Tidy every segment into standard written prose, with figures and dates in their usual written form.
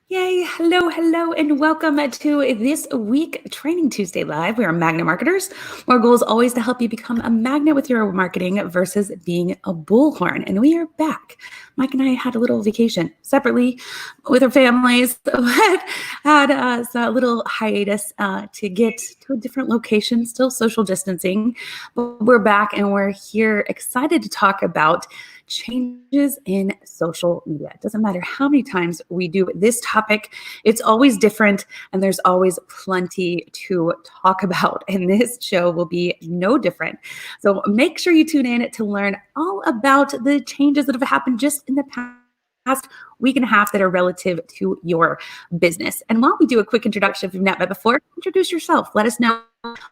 Yay! Hello, hello, and welcome to this week Training Tuesday Live. We are Magnet Marketers. Our goal is always to help you become a magnet with your marketing versus being a bullhorn. And we are back. Mike and I had a little vacation separately with our families, but had a little hiatus to get to a different location, still social distancing. But we're back and we're here excited to talk about changes in social media. It doesn't matter how many times we do this topic, it's always different and there's always plenty to talk about. And this show will be no different. So make sure you tune in to learn all about the changes that have happened just in the past week and a half that are relative to your business. And while we do a quick introduction, if you've not met before, introduce yourself. Let us know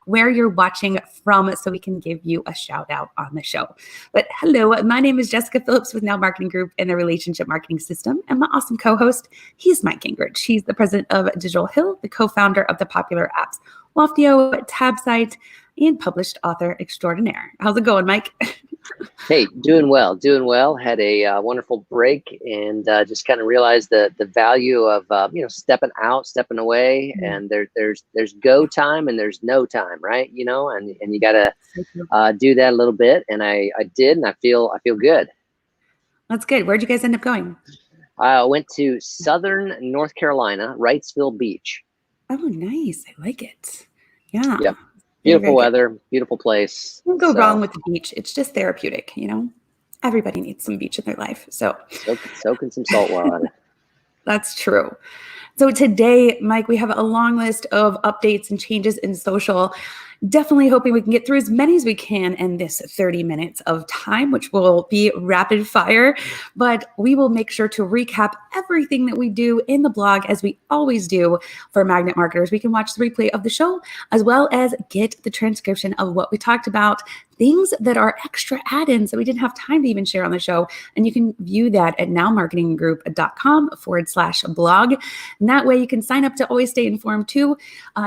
where you're watching from so we can give you a shout out on the show. But hello, my name is Jessica Phillips with Now Marketing Group and the Relationship Marketing System. And my awesome co-host, he's Mike Gingrich. He's the president of Digital Hill, the co-founder of the popular apps Loftio, Tab Site, and published author extraordinaire. How's it going, Mike? Hey, doing well, doing well. Had a wonderful break and just kind of realized the value of stepping out, stepping away, and there's go time and there's no time, right? And you gotta do that a little bit, and I did, and I feel good. That's good. Where'd you guys end up going? I went to Southern North Carolina, Wrightsville Beach. Oh, nice. I like it. Yeah. Yep. Beautiful weather, beautiful place. Don't go wrong with the beach. It's just therapeutic, Everybody needs some beach in their life. So soaking some salt water. That's true. So today, Mike, we have a long list of updates and changes in social. Definitely hoping we can get through as many as we can in this 30 minutes of time, which will be rapid fire. But we will make sure to recap everything that we do in the blog, as we always do for Magnet Marketers. We can watch the replay of the show, as well as get the transcription of what we talked about, things that are extra add-ins that we didn't have time to even share on the show. And you can view that at nowmarketinggroup.com/blog. And that way you can sign up to always stay informed too,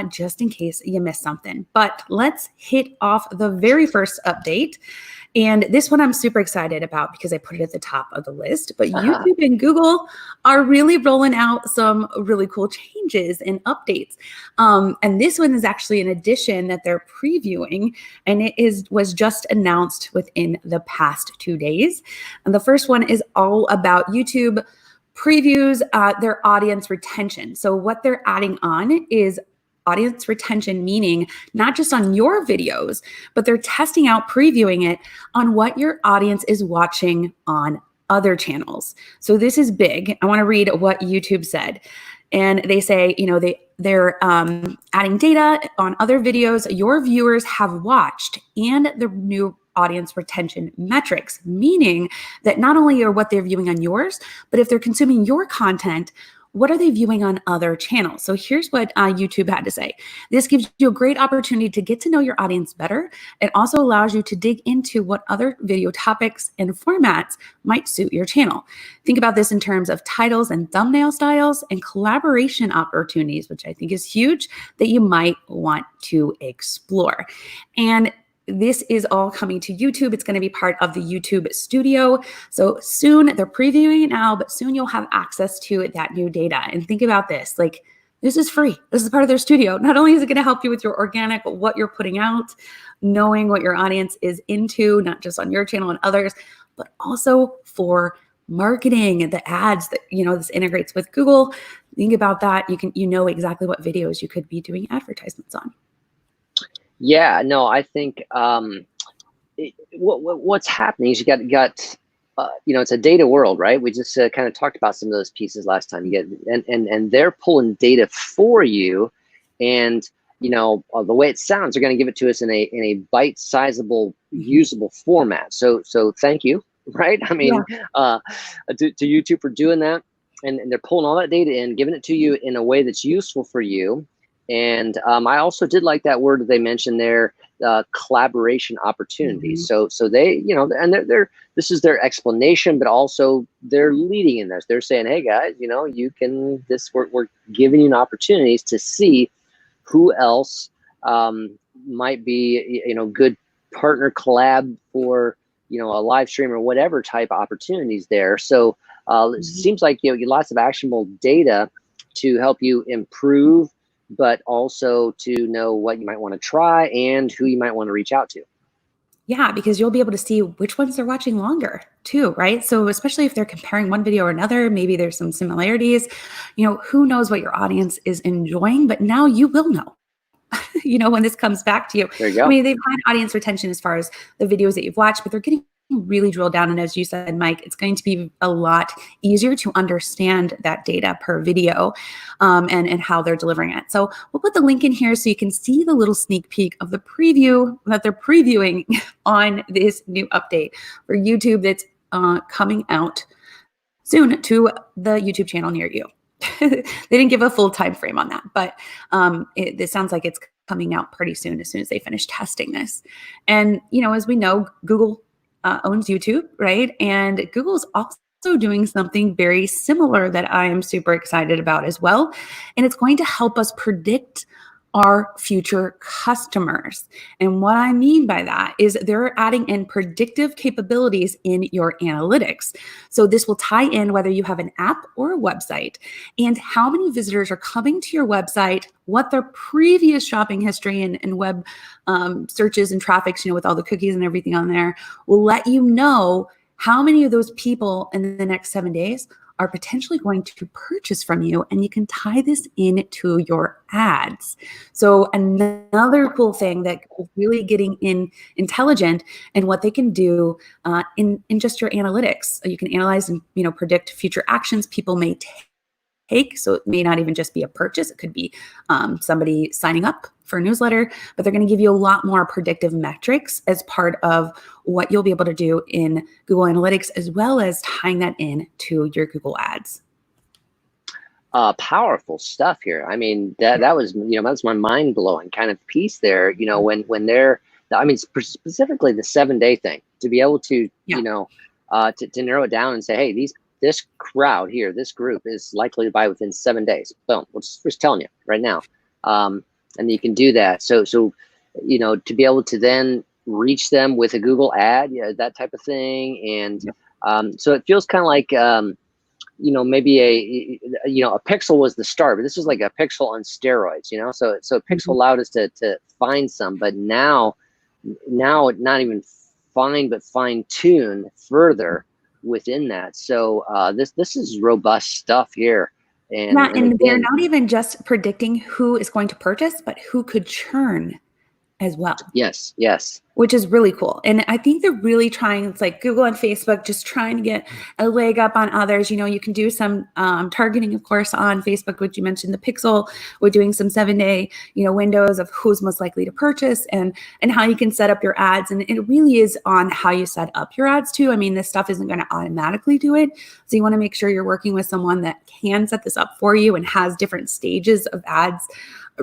just in case you miss something. But let's hit off the very first update. And this one I'm super excited about because I put it at the top of the list. But YouTube and Google are really rolling out some really cool changes and updates. And this one is actually an addition that they're previewing, and it was just announced within the past 2 days. And the first one is all about YouTube previews their audience retention. So what they're adding on is audience retention, meaning not just on your videos, but they're testing out, previewing it on what your audience is watching on other channels. So this is big. I want to read what YouTube said. And they say, they're adding data on other videos your viewers have watched and the new audience retention metrics, meaning that not only are what they're viewing on yours, but if they're consuming your content, what are they viewing on other channels? So here's what YouTube had to say. This gives you a great opportunity to get to know your audience better. It also allows you to dig into what other video topics and formats might suit your channel. Think about this in terms of titles and thumbnail styles and collaboration opportunities, which I think is huge, that you might want to explore. And this is all coming to YouTube. It's going to be part of the YouTube Studio. So soon, they're previewing it now, but soon you'll have access to that new data. And think about this, this is free. This is part of their studio. Not only is it going to help you with your organic, what you're putting out, knowing what your audience is into, not just on your channel and others, but also for marketing, the ads that, this integrates with Google. Think about that. You know exactly what videos you could be doing advertisements on. Yeah, no, I think what's happening is you got it's a data world, right? We just kind of talked about some of those pieces last time. You get and they're pulling data for you, and the way it sounds, they're going to give it to us in a bite-sizable, usable format. So thank you, right? I mean, to YouTube for doing that, and they're pulling all that data in, giving it to you in a way that's useful for you. And I also did like that word that they mentioned there, collaboration opportunities. So they, and this is their explanation, but also they're leading in this. They're saying, hey guys, you can, we're giving you opportunities to see who else might be, good partner collab for, a live stream or whatever type of opportunities there. So it seems like, lots of actionable data to help you improve, but also to know what you might want to try and who you might want to reach out to. Yeah, because you'll be able to see which ones they're watching longer too, right? So especially if they're comparing one video or another, maybe there's some similarities. Who knows what your audience is enjoying, but now you will know. When this comes back to you. There you I go. mean, they've had audience retention as far as the videos that you've watched, but they're getting really drilled down. And as you said, Mike, it's going to be a lot easier to understand that data per video and how they're delivering it. So we'll put the link in here so you can see the little sneak peek of the preview that they're previewing on this new update for YouTube that's coming out soon to the YouTube channel near you. They didn't give a full time frame on that, but it sounds like it's coming out pretty soon as they finish testing this. And, as we know, Google owns YouTube, right? And Google's also doing something very similar that I am super excited about as well. And it's going to help us predict our future customers. And what I mean by that is they're adding in predictive capabilities in your analytics. So this will tie in whether you have an app or a website and how many visitors are coming to your website, what their previous shopping history and web searches and traffics, with all the cookies and everything on there, will let you know how many of those people in the next 7 days are potentially going to purchase from you, and you can tie this into your ads. So another cool thing that is really getting intelligent and what they can do in just your analytics. You can analyze and predict future actions people may take. So it may not even just be a purchase. It could be somebody signing up for a newsletter, but they're going to give you a lot more predictive metrics as part of what you'll be able to do in Google Analytics, as well as tying that in to your Google Ads. Powerful stuff here. I mean, that was, that's my mind blowing kind of piece there, when they're, specifically the 7-day thing, to be able to, to narrow it down and say, hey, this crowd here, this group is likely to buy within 7 days. Boom. We're just telling you right now. And you can do that. So, to be able to then reach them with a Google ad, that type of thing. And so it feels kind of like, maybe a pixel was the start, but this is like a pixel on steroids, so pixel allowed us to find some, but now not even find, but fine tune further within that. So this is robust stuff here. And again, they're not even just predicting who is going to purchase, but who could churn as well. Yes. Which is really cool. And I think they're really trying, it's like Google and Facebook, just trying to get a leg up on others. You can do some targeting, of course, on Facebook, which you mentioned, the pixel. We're doing some 7-day, windows of who's most likely to purchase and how you can set up your ads. And it really is on how you set up your ads too. I mean, this stuff isn't going to automatically do it. So you want to make sure you're working with someone that can set this up for you and has different stages of ads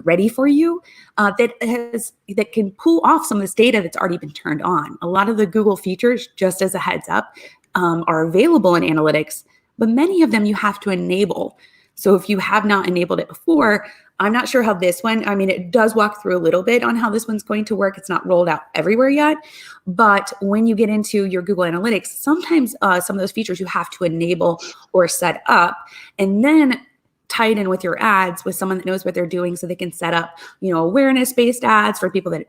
ready for you that can pull off some of this data that's already been turned on. A lot of the Google features, just as a heads up, are available in analytics, but many of them you have to enable. So if you have not enabled it before, I'm not sure how this one, it does walk through a little bit on how this one's going to work. It's not rolled out everywhere yet, but when you get into your Google Analytics, sometimes some of those features you have to enable or set up, and then tie it in with your ads with someone that knows what they're doing, so they can set up, awareness-based ads for people that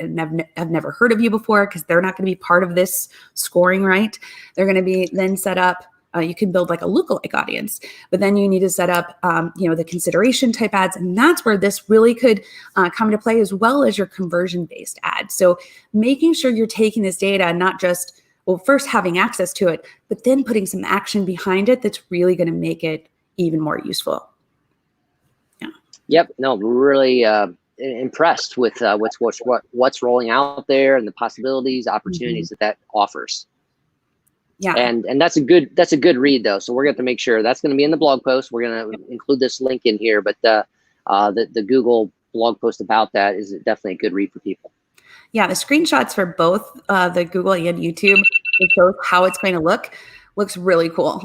have never heard of you before, because they're not going to be part of this scoring, right? They're going to be then set up. You can build like a lookalike audience, but then you need to set up, the consideration type ads, and that's where this really could come into play, as well as your conversion-based ads. So making sure you're taking this data, not just, first having access to it, but then putting some action behind it that's really going to make it even more useful. Yep. No, really impressed with what's rolling out there and the possibilities, opportunities that offers. Yeah. And that's a good read though. So we're going to make sure that's going to be in the blog post. We're going to include this link in here, but the Google blog post about that is definitely a good read for people. Yeah. The screenshots for both the Google and YouTube, it shows how it's going to look. Looks really cool.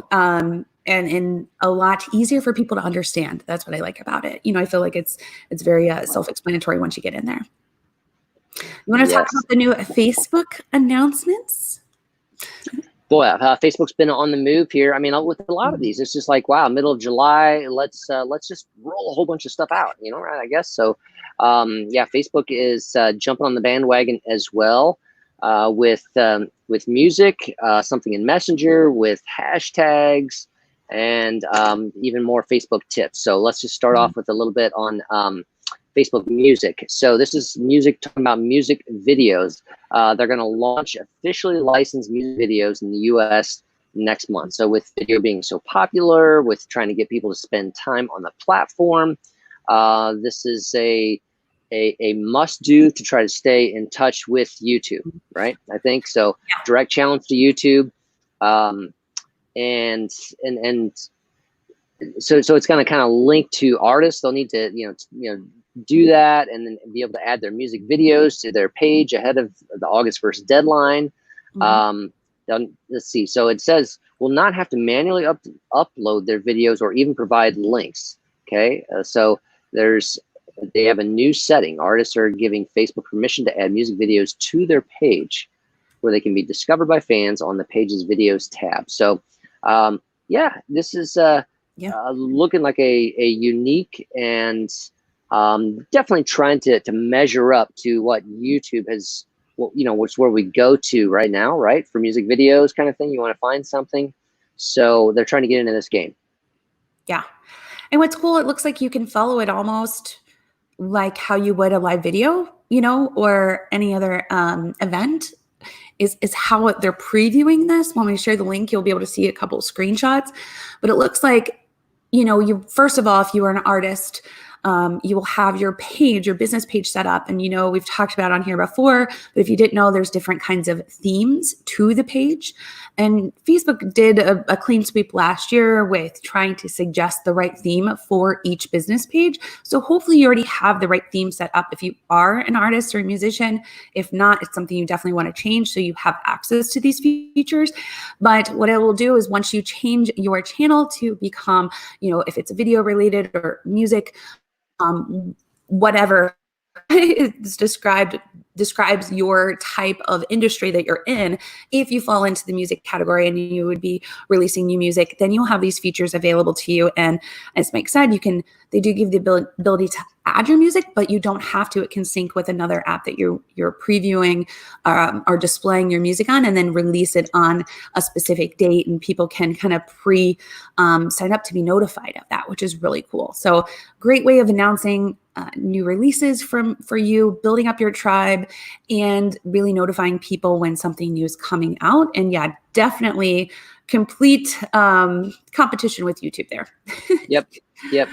And a lot easier for people to understand. That's what I like about it. I feel like it's very self-explanatory once you get in there. You want to talk about the new Facebook announcements? Boy, Facebook's been on the move here. I mean, with a lot of these, it's just like, wow, middle of July, let's just roll a whole bunch of stuff out, right? I guess so. Yeah, Facebook is jumping on the bandwagon as well, with music, something in Messenger, with hashtags, and even more Facebook tips. So let's just start off with a little bit on Facebook Music. So this is music, talking about music videos. They're going to launch officially licensed music videos in the US next month. So with video being so popular, with trying to get people to spend time on the platform, this is a must do to try to stay in touch with YouTube, right? I think so. Yeah. Direct challenge to YouTube, and so it's going to kind of link to artists. They'll need to do that, and then be able to add their music videos to their page ahead of the August 1st deadline. Let's see. So it says will not have to manually upload their videos or even provide links. Okay, so they have a new setting. Artists are giving Facebook permission to add music videos to their page, where they can be discovered by fans on the page's videos tab. So, yeah, this is looking like a unique and definitely trying to measure up to what YouTube has, which is where we go to right now, right? For music videos kind of thing. You want to find something. So they're trying to get into this game. Yeah. And what's cool, it looks like you can follow it almost like how you would a live video, or any other event, is how they're previewing this. When we share the link, you'll be able to see a couple of screenshots. But it looks like, you first of all, if you are an artist, you will have your business page set up. And, we've talked about on here before, but if you didn't know, there's different kinds of themes to the page. And Facebook did a clean sweep last year with trying to suggest the right theme for each business page. So hopefully you already have the right theme set up if you are an artist or a musician. If not, it's something you definitely want to change so you have access to these features. But what it will do is once you change your channel to become, if it's video related or music, whatever is describes your type of industry that you're in. If you fall into the music category and you would be releasing new music, then you'll have these features available to you. And as Mike said, they do give the ability to add your music, but you don't have to. It can sync with another app that you're previewing or displaying your music on, and then release it on a specific date, and people can kind of sign up to be notified of that, which is really cool. So great way of announcing new releases for you, building up your tribe, and really notifying people when something new is coming out. And yeah, definitely complete competition with YouTube there. Yep. Yeah.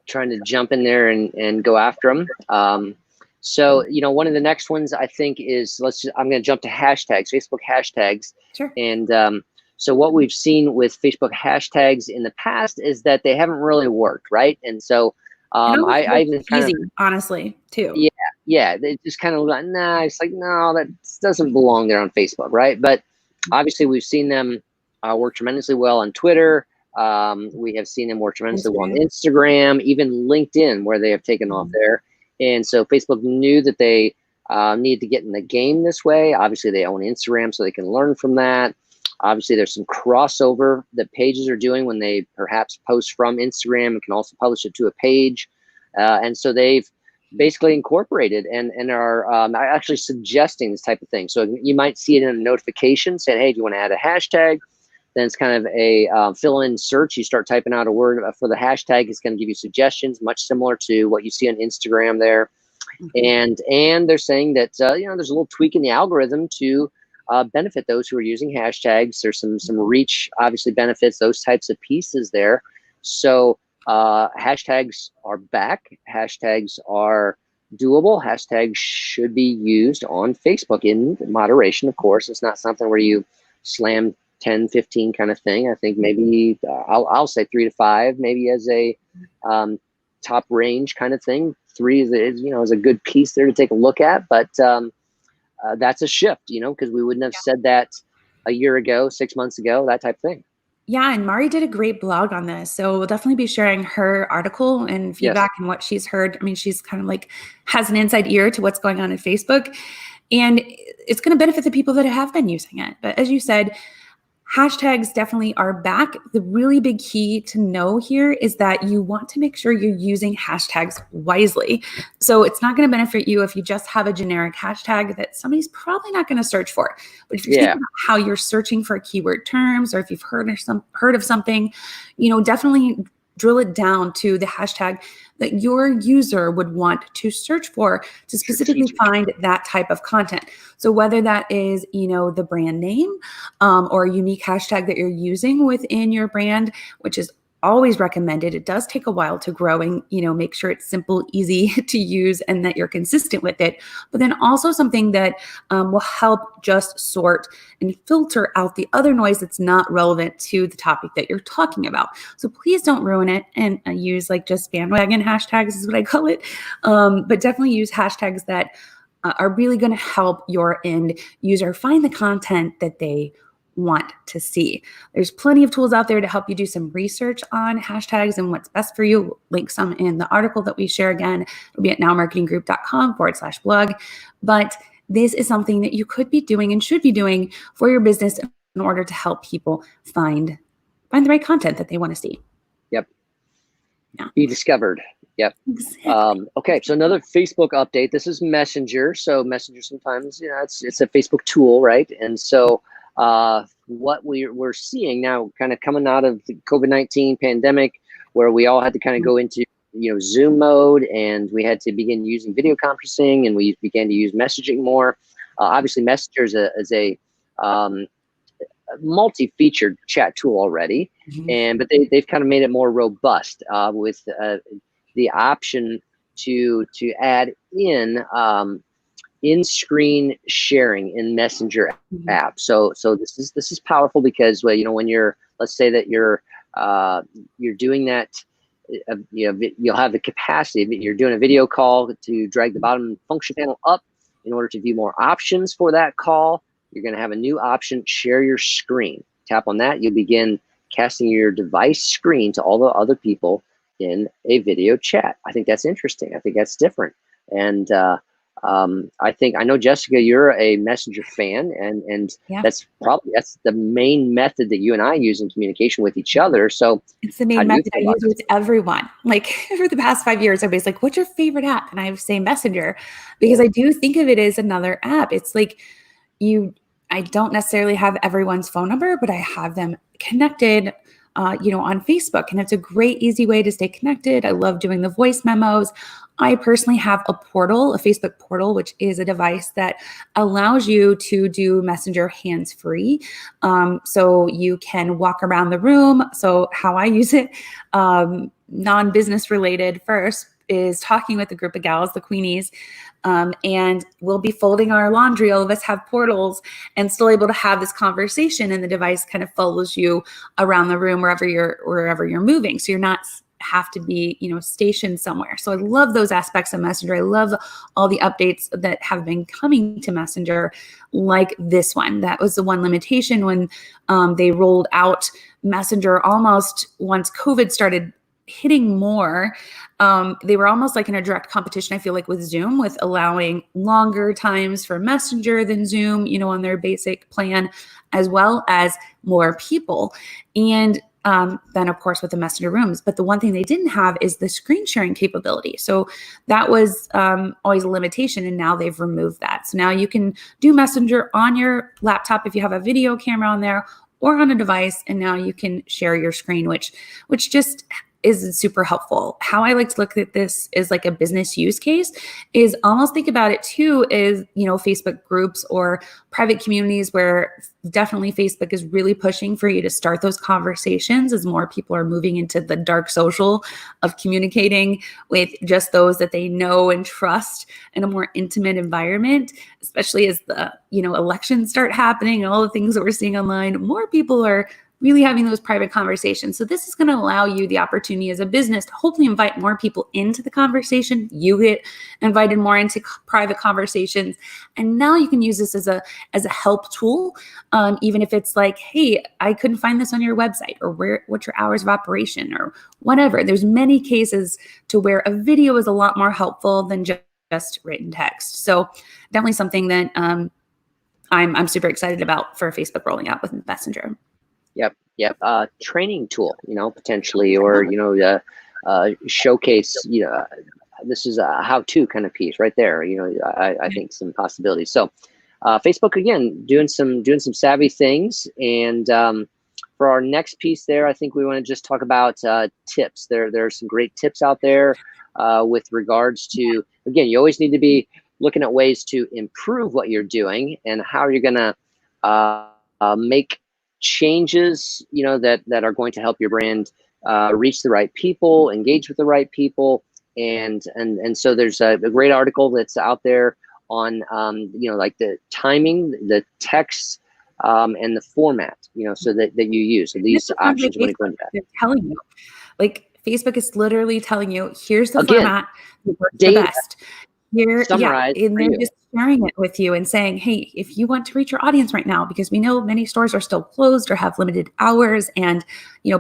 Trying to jump in there and go after them. So, one of the next ones I think is, I'm going to jump to hashtags, Facebook hashtags. Sure. And so what we've seen with Facebook hashtags in the past is that they haven't really worked, right? And so I even kind of, honestly, too. Yeah, they just kind of like, nah, it's like, no, that doesn't belong there on Facebook, right? But obviously we've seen them work tremendously well on Twitter. We have seen them work tremendously well on Instagram, even LinkedIn, where they have taken off there. And so Facebook knew that they needed to get in the game this way. Obviously, they own Instagram, so they can learn from that. Obviously, there's some crossover that pages are doing when they perhaps post from Instagram and can also publish it to a page. And so they've basically incorporated and are actually suggesting this type of thing. So you might see it in a notification saying, hey, do you want to add a hashtag? Then it's kind of a fill-in search. You start typing out a word for the hashtag. It's going to give you suggestions, much similar to what you see on Instagram there. And they're saying that there's a little tweak in the algorithm to benefit those who are using hashtags. There's some reach, obviously benefits those types of pieces there. So hashtags are back. Hashtags are doable. Hashtags should be used on Facebook in moderation, of course. It's not something where you slam 10, 15 kind of thing. I think maybe I'll say 3 to 5, maybe as a top range kind of thing. 3 is a good piece there to take a look at, but that's a shift, because we wouldn't have said that a year ago, 6 months ago, that type of thing. Yeah, and Mari did a great blog on this. So we'll definitely be sharing her article and feedback and what she's heard. I mean, she's kind of like has an inside ear to what's going on Facebook, and it's going to benefit the people that have been using it. But as you said, hashtags definitely are back. The really big key to know here is that you want to make sure you're using hashtags wisely. So it's not going to benefit you if you just have a generic hashtag that somebody's probably not going to search for. But if you're thinking about how you're searching for keyword terms, or if you've heard of something, definitely drill it down to the hashtag that your user would want to search for to specifically find that type of content. So whether that is, the brand name or a unique hashtag that you're using within your brand, which is always recommended. It does take a while to grow and, make sure it's simple, easy to use, and that you're consistent with it. But then also something that will help just sort and filter out the other noise that's not relevant to the topic that you're talking about. So please don't ruin it and use just bandwagon hashtags is what I call it. But definitely use hashtags that are really going to help your end user find the content that they want to see. There's plenty of tools out there to help you do some research on hashtags and what's best for you. We'll link some in the article that we share. Again, it'll be at nowmarketinggroup.com/blog. But this is something that you could be doing and should be doing for your business in order to help people find the right content that they want to see. Yep. Yeah. Be discovered. Yep. Exactly. Okay. So another Facebook update. This is Messenger. So Messenger sometimes, it's a Facebook tool, right? And so what we're seeing now, kind of coming out of the COVID-19 pandemic, where we all had to kind of go into Zoom mode, and we had to begin using video conferencing, and we began to use messaging more. Obviously, Messenger is a multi-featured chat tool already, but they've kind of made it more robust with the option to add in-screen sharing in Messenger app. So this is powerful because when let's say that you're doing that, you'll have the capacity. You're doing a video call to drag the bottom function panel up in order to view more options for that call. You're going to have a new option: share your screen. Tap on that. You'll begin casting your device screen to all the other people in a video chat. I think that's interesting. I think that's different. And I know, Jessica, you're a Messenger fan, and that's the main method that you and I use in communication with each other. So it's the main method I use with everyone. For the past 5 years, everybody's like, "What's your favorite app?" And I say Messenger, because I do think of it as another app. It's like I don't necessarily have everyone's phone number, but I have them connected on Facebook, and it's a great, easy way to stay connected. I love doing the voice memos. I personally have a Facebook portal, which is a device that allows you to do Messenger hands-free. So you can walk around the room. So how I use it, non-business related first, is talking with a group of gals, the Queenies, and we'll be folding our laundry. All of us have portals and still able to have this conversation, and the device kind of follows you around the room wherever you're moving. So you're not have to be, stationed somewhere. So I love those aspects of Messenger. I love all the updates that have been coming to Messenger, like this one. That was the one limitation when they rolled out Messenger almost once COVID started hitting more. They were almost like in a direct competition, I feel like, with Zoom, with allowing longer times for Messenger than Zoom, on their basic plan, as well as more people. And then, of course, with the Messenger rooms. But the one thing they didn't have is the screen sharing capability. So that was always a limitation, and now they've removed that. So now you can do Messenger on your laptop if you have a video camera on there, or on a device, and now you can share your screen, which just is super helpful. How I like to look at this is like a business use case, is almost think about it too is, Facebook groups or private communities, where definitely Facebook is really pushing for you to start those conversations as more people are moving into the dark social of communicating with just those that they know and trust in a more intimate environment, especially as the, elections start happening and all the things that we're seeing online. More people are really having those private conversations. So this is going to allow you the opportunity as a business to hopefully invite more people into the conversation. You get invited more into private conversations. And now you can use this as a help tool. Even if it's like, hey, I couldn't find this on your website, or what's your hours of operation, or whatever. There's many cases to where a video is a lot more helpful than just written text. So definitely something that I'm super excited about for Facebook rolling out with Messenger. Yep. Yep. Training tool, potentially, or, showcase, this is a how-to kind of piece right there. I think some possibilities. So Facebook, again, doing some savvy things. And for our next piece there, I think we want to just talk about tips. There are some great tips out there with regards to, again, you always need to be looking at ways to improve what you're doing and how you're going to make changes, that are going to help your brand reach the right people, engage with the right people. And so there's a great article that's out there on, like the timing, the text, and the format, so that you use. So This these is on options, when you go into that. they're telling you, like Facebook is literally telling you, here's the Again, format that works the data best. Here, yeah, summarized and for they're you. just sharing it with you and saying, hey, if you want to reach your audience right now, because we know many stores are still closed or have limited hours, and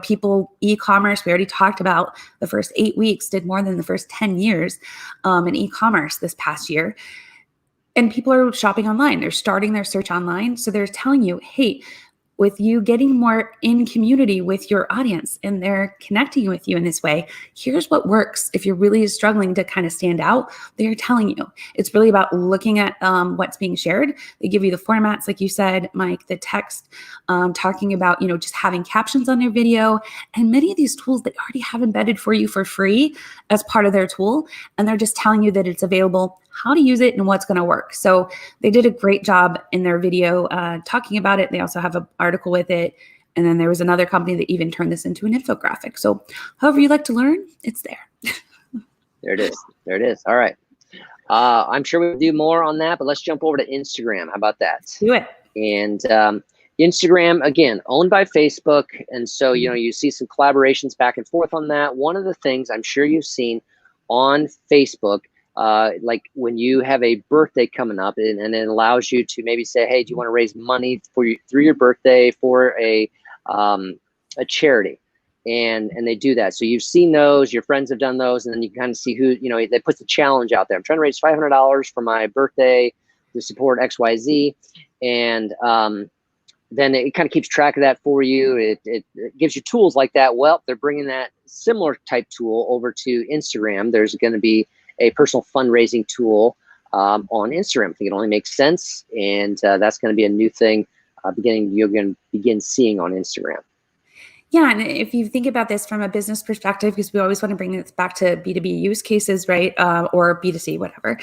people, e-commerce, we already talked about the first 8 weeks did more than the first 10 years in e-commerce this past year. And people are shopping online. They're starting their search online. So they're telling you, hey, with you getting more in community with your audience and they're connecting with you in this way, here's what works. If you're really struggling to kind of stand out, they're telling you. It's really about looking at what's being shared. They give you the formats, like you said, Mike, the text, talking about, just having captions on their video. And many of these tools they already have embedded for you for free as part of their tool. And they're just telling you that it's available, how to use it, and what's going to work. So they did a great job in their video talking about it. They also have an article with it. And then there was another company that even turned this into an infographic. So however you like to learn, it's there. There it is. There it is. All right. I'm sure we'll do more on that, but let's jump over to Instagram. How about that? Do it. And Instagram, again, owned by Facebook. And so, you see some collaborations back and forth on that. One of the things I'm sure you've seen on Facebook, like when you have a birthday coming up, and it allows you to maybe say, hey, do you want to raise money through your birthday for a charity? And they do that. So you've seen those, your friends have done those, and then you can kind of see who, they put the challenge out there. I'm trying to raise $500 for my birthday to support XYZ. And then it kind of keeps track of that for you. It gives you tools like that. Well, they're bringing that similar type tool over to Instagram. There's going to be a personal fundraising tool on Instagram. I think it only makes sense. And that's going to be a new thing you're going to begin seeing on Instagram. Yeah, and if you think about this from a business perspective, because we always want to bring this back to B2B use cases, right? Or B2C, whatever,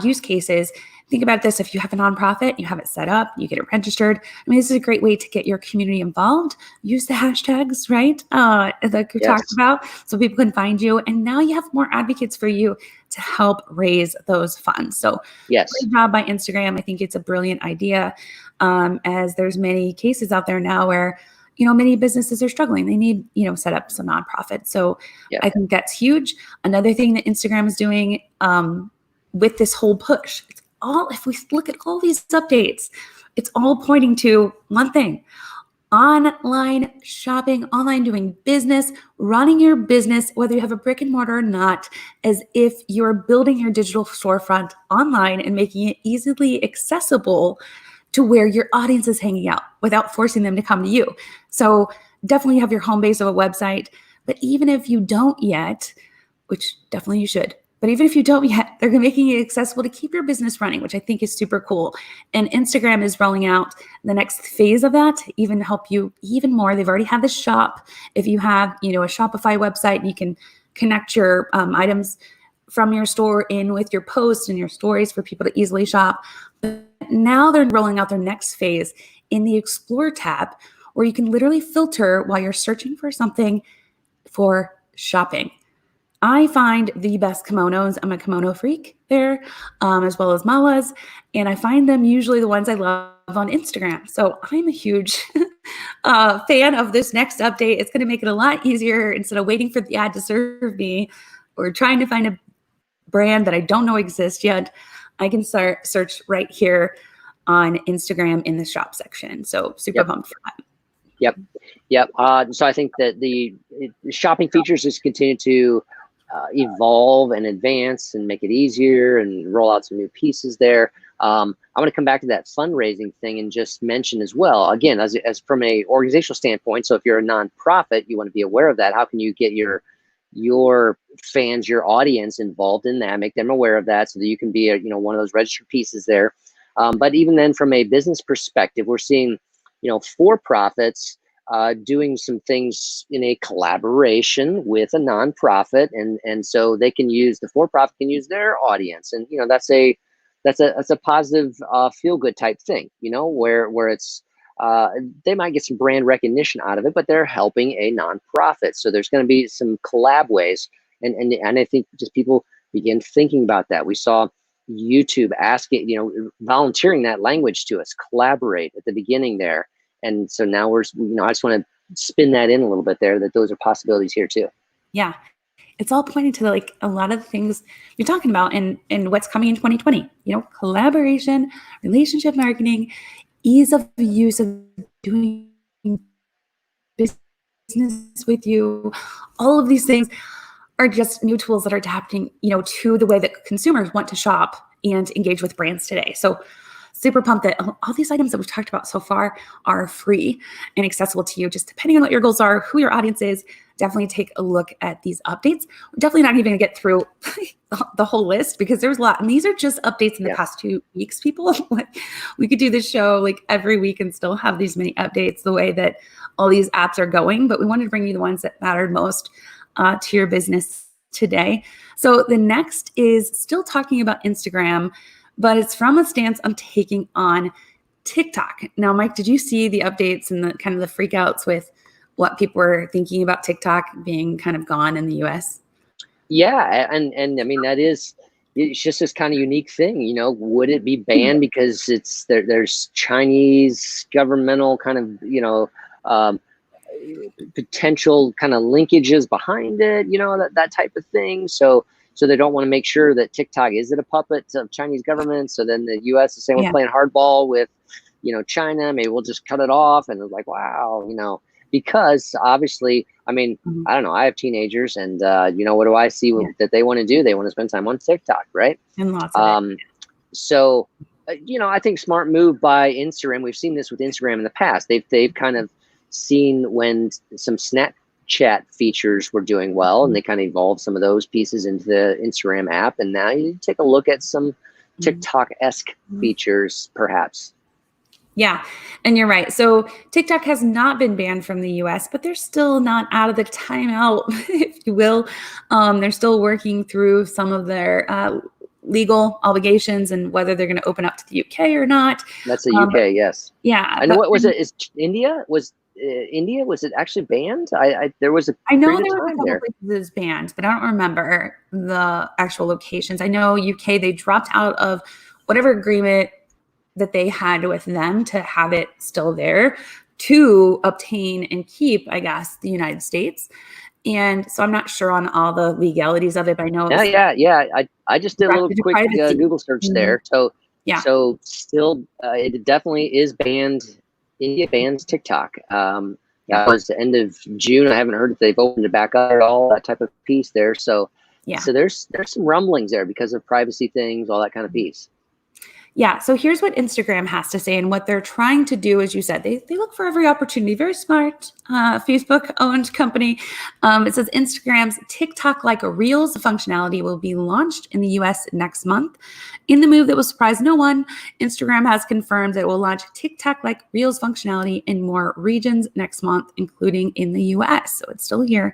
use cases. Think about this. If you have a nonprofit, you have it set up, you get it registered. I mean, this is a great way to get your community involved. Use the hashtags, right? Like we talked about, so people can find you. And now you have more advocates for you to help raise those funds. So yes, great job by Instagram. I think it's a brilliant idea, as there's many cases out there now where many businesses are struggling. They need, set up some nonprofits. So I think that's huge. Another thing that Instagram is doing with this whole push, if we look at all these updates, it's all pointing to one thing: online shopping, online doing business, running your business, whether you have a brick and mortar or not, as if you're building your digital storefront online and making it easily accessible to where your audience is hanging out without forcing them to come to you. So definitely have your home base of a website. But even if you don't yet, which definitely you should, but even if you don't yet, they're making it accessible to keep your business running, which I think is super cool. And Instagram is rolling out the next phase of that to even help you even more. They've already had the shop. If you have, a Shopify website, you can connect your items from your store in with your posts and your stories for people to easily shop. But now they're rolling out their next phase in the Explore tab, where you can literally filter while you're searching for something for shopping. I find the best kimonos. I'm a kimono freak there, as well as malas, and I find them usually the ones I love on Instagram. So I'm a huge fan of this next update. It's going to make it a lot easier instead of waiting for the ad to serve me or trying to find a brand that I don't know exists yet. I can start search right here on Instagram in the shop section. So super pumped for that. Yep. So I think that the shopping features just continue to evolve and advance and make it easier and roll out some new pieces there. I want to come back to that fundraising thing and just mention as well, again, as from a organizational standpoint. So if you're a nonprofit, you want to be aware of that. How can you get your fans, your audience involved in that, make them aware of that so that you can be one of those registered pieces there. But even then, from a business perspective, we're seeing, for-profits doing some things in a collaboration with a nonprofit, and so they can use, the for-profit can use their audience, and that's a positive feel-good type thing, where it's they might get some brand recognition out of it, but they're helping a nonprofit. So there's going to be some collab ways, and I think just people begin thinking about that. We saw YouTube asking, volunteering that language to us, collaborate at the beginning there. And so now I just want to spin that in a little bit there, that those are possibilities here too. Yeah. It's all pointing to like a lot of the things you're talking about and what's coming in 2020, collaboration, relationship marketing, ease of use of doing business with you. All of these things are just new tools that are adapting, to the way that consumers want to shop and engage with brands today. So super pumped that all these items that we've talked about so far are free and accessible to you, just depending on what your goals are, who your audience is. Definitely take a look at these updates. We're definitely not even going to get through the whole list because there's a lot. And these are just updates in the past 2 weeks, people. We could do this show like every week and still have these many updates the way that all these apps are going. But we wanted to bring you the ones that mattered most to your business today. So the next is still talking about Instagram, but it's from a stance I'm taking on TikTok. Now, Mike, did you see the updates and the kind of the freakouts with what people were thinking about TikTok being kind of gone in the US? Yeah, and I mean it's just this kind of unique thing, would it be banned because there's Chinese governmental kind of potential kind of linkages behind it, that type of thing. So they don't want to make sure that TikTok is it a puppet of Chinese government. So then the US is saying we're playing hardball with, China, maybe we'll just cut it off. And it's like, wow, because obviously, I mean, I don't know, I have teenagers and, what do I see that they want to do? They want to spend time on TikTok, right? And lots of it. So, I think smart move by Instagram. We've seen this with Instagram in the past. They've kind of seen when some Snapchat features were doing well, and they kind of evolved some of those pieces into the Instagram app. And now you take a look at some TikTok-esque features, perhaps. Yeah, and you're right. So TikTok has not been banned from the US, but they're still not out of the timeout, if you will. They're still working through some of their legal obligations and whether they're going to open up to the UK or not. That's the UK, yes. Yeah. And what was it? Is India? Was it actually banned? There was a I know period there of was a time couple there. places banned, but I don't remember the actual locations. I know UK, they dropped out of whatever agreement that they had with them to have it still there to obtain and keep, I guess, the United States. And so I'm not sure on all the legalities of it, but I know. Yeah. I just did a little quick Google search there. So still, it definitely is banned. India bans TikTok. That was the end of June. I haven't heard if they've opened it back up at all, that type of piece there. So there's some rumblings there because of privacy things, all that kind of piece. Yeah. So here's what Instagram has to say and what they're trying to do. As you said, they look for every opportunity. Very smart Facebook-owned company. It says Instagram's TikTok-like Reels functionality will be launched in the US next month. In the move that will surprise no one, Instagram has confirmed that it will launch TikTok-like Reels functionality in more regions next month, including in the US. So it's still here.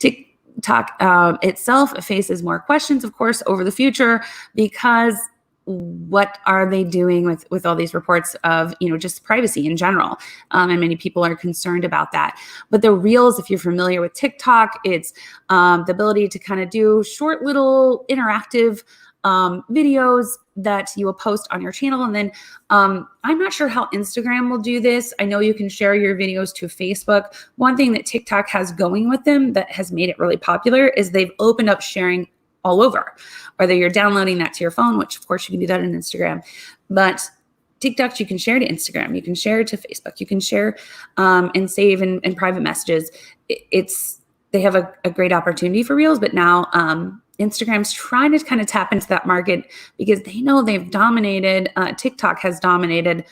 TikTok itself faces more questions, of course, over the future because what are they doing with all these reports of, just privacy in general? And many people are concerned about that. But the Reels, if you're familiar with TikTok, it's the ability to kind of do short little interactive videos that you will post on your channel. And then I'm not sure how Instagram will do this. I know you can share your videos to Facebook. One thing that TikTok has going with them that has made it really popular is they've opened up sharing all over, whether you're downloading that to your phone, which of course you can do that in Instagram, but TikTok, you can share to Instagram, you can share to Facebook, you can share and save in private messages. They have a great opportunity for Reels, but now Instagram's trying to kind of tap into that market because they know they've dominated, TikTok has dominated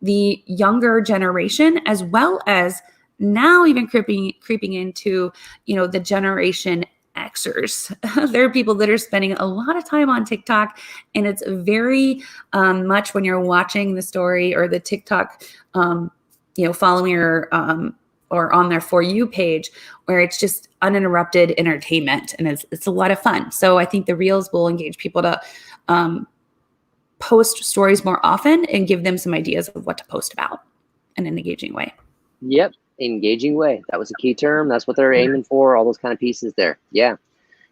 the younger generation, as well as now even creeping into, the Generation Xers. There are people that are spending a lot of time on TikTok, and it's very much when you're watching the story or the TikTok, following or on their For You page, where it's just uninterrupted entertainment, and it's a lot of fun. So I think the Reels will engage people to post stories more often and give them some ideas of what to post about in an engaging way. Yep. Engaging way. That was a key term. That's what they're aiming for. All those kind of pieces there. Yeah.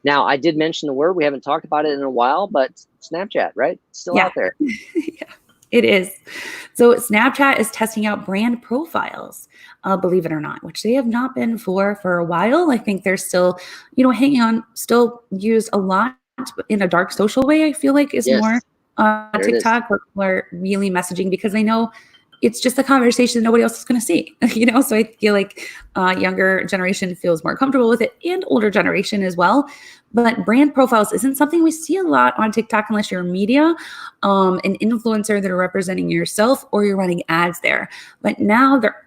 Now, I did mention the word. We haven't talked about it in a while, but Snapchat, right? It's still out there. Yeah, it is. So Snapchat is testing out brand profiles, believe it or not, which they have not been for a while. I think they're still, hanging on, still used a lot in a dark social way, I feel like is more TikTok, where people are really messaging because they know it's just a conversation that nobody else is going to see, So I feel like younger generation feels more comfortable with it, and older generation as well. But brand profiles isn't something we see a lot on TikTok unless you're a media, an influencer that are representing yourself or you're running ads there. But now they're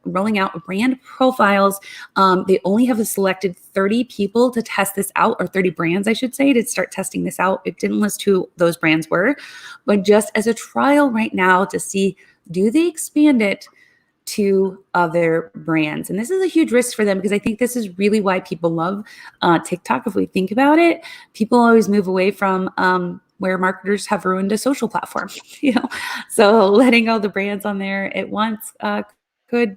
rolling out brand profiles. They only have selected 30 people to test this out, or 30 brands, I should say, to start testing this out. It didn't list who those brands were, but just as a trial right now to see, do they expand it to other brands? And this is a huge risk for them because I think this is really why people love TikTok. If we think about it, people always move away from where marketers have ruined a social platform. So letting all the brands on there at once could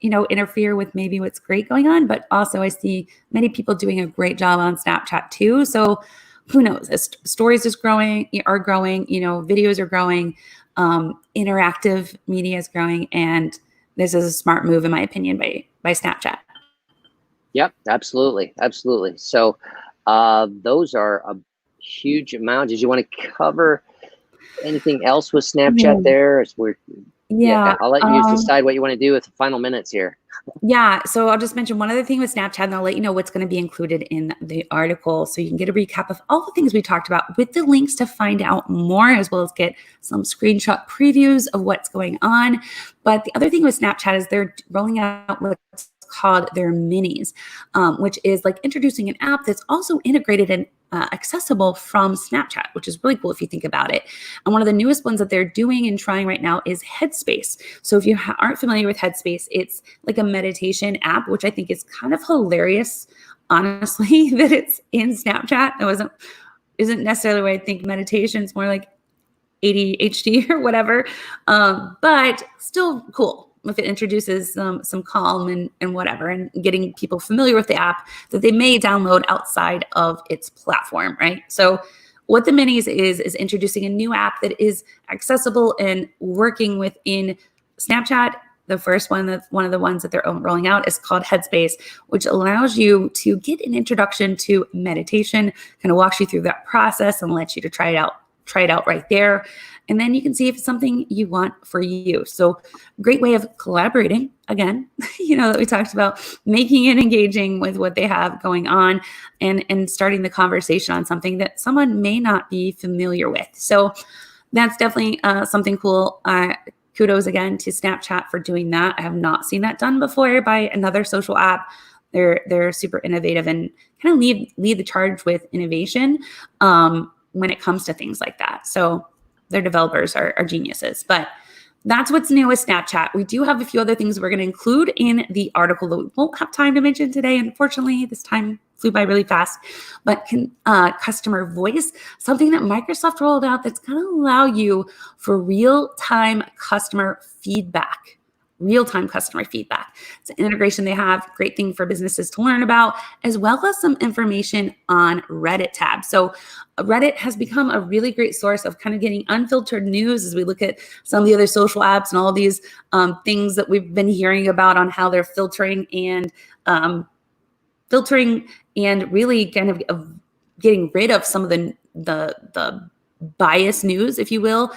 interfere with maybe what's great going on. But also I see many people doing a great job on Snapchat too. So who knows? As stories are growing, videos are growing, interactive media is growing, and this is a smart move, in my opinion, by Snapchat. Yep, absolutely. So those are a huge amount. Did you want to cover anything else with Snapchat there? I'll let you decide what you want to do with the final minutes here. Yeah, so I'll just mention one other thing with Snapchat, and I'll let you know what's going to be included in the article so you can get a recap of all the things we talked about with the links to find out more, as well as get some screenshot previews of what's going on. But the other thing with Snapchat is they're rolling out what's called their minis, which is like introducing an app that's also integrated and accessible from Snapchat, which is really cool if you think about it. And one of the newest ones that they're doing and trying right now is Headspace. So if you aren't familiar with Headspace, it's like a meditation app, which I think is kind of hilarious, honestly, that it's in Snapchat. Isn't necessarily what I think meditation is, more like ADHD or whatever, but still cool if it introduces some calm and whatever, and getting people familiar with the app that they may download outside of its platform, right? So what the minis is introducing a new app that is accessible and working within Snapchat. The first one, one of the ones that they're rolling out, is called Headspace, which allows you to get an introduction to meditation, kind of walks you through that process and lets you to try it out right there. And then you can see if it's something you want for you. So great way of collaborating. Again, that we talked about, making it engaging with what they have going on and starting the conversation on something that someone may not be familiar with. So that's definitely something cool. Kudos again to Snapchat for doing that. I have not seen that done before by another social app. They're super innovative and kind of lead the charge with innovation when it comes to things like that. So their developers are geniuses. But that's what's new with Snapchat. We do have a few other things we're going to include in the article that we won't have time to mention today. Unfortunately, this time flew by really fast. But customer voice, something that Microsoft rolled out that's going to allow you for real-time customer feedback. It's an integration they have, great thing for businesses to learn about, as well as some information on Reddit tab. So Reddit has become a really great source of kind of getting unfiltered news as we look at some of the other social apps and all these things that we've been hearing about on how they're filtering and really kind of getting rid of some of the biased news, if you will.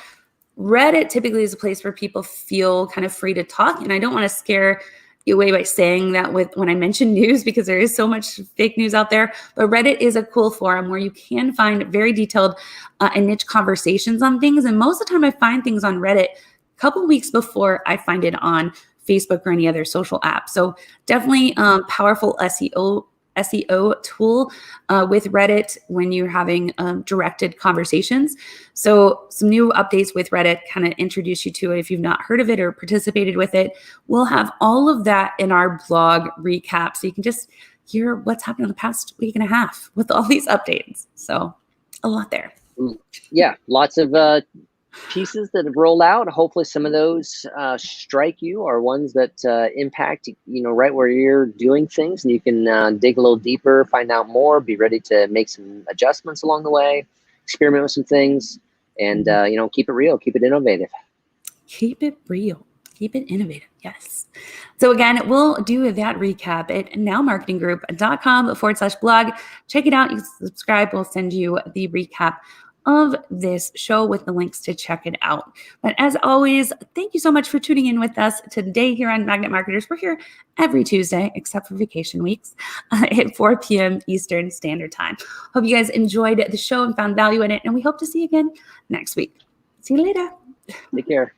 Reddit typically is a place where people feel kind of free to talk, and I don't want to scare you away by saying that when I mention news, because there is so much fake news out there. But Reddit is a cool forum where you can find very detailed and niche conversations on things. And most of the time I find things on Reddit a couple weeks before I find it on Facebook or any other social app. So definitely powerful SEO tool with Reddit when you're having directed conversations. So some new updates with Reddit kind of introduce you to it if you've not heard of it or participated with it. We'll have all of that in our blog recap, so you can just hear what's happened in the past week and a half with all these updates. So a lot there. Yeah, lots of pieces that have rolled out. Hopefully some of those strike you, or ones that impact, right where you're doing things, and you can dig a little deeper, find out more, be ready to make some adjustments along the way, experiment with some things, and keep it real, keep it innovative. Keep it real. Keep it innovative. Yes. So again, we'll do that recap at nowmarketinggroup.com/blog. Check it out. You can subscribe. We'll send you the recap of this show with the links to check it out. But as always, thank you so much for tuning in with us today here on Magnet Marketers. We're here every Tuesday, except for vacation weeks, at 4 p.m. Eastern Standard Time. Hope you guys enjoyed the show and found value in it, and we hope to see you again next week. See you later. Take care.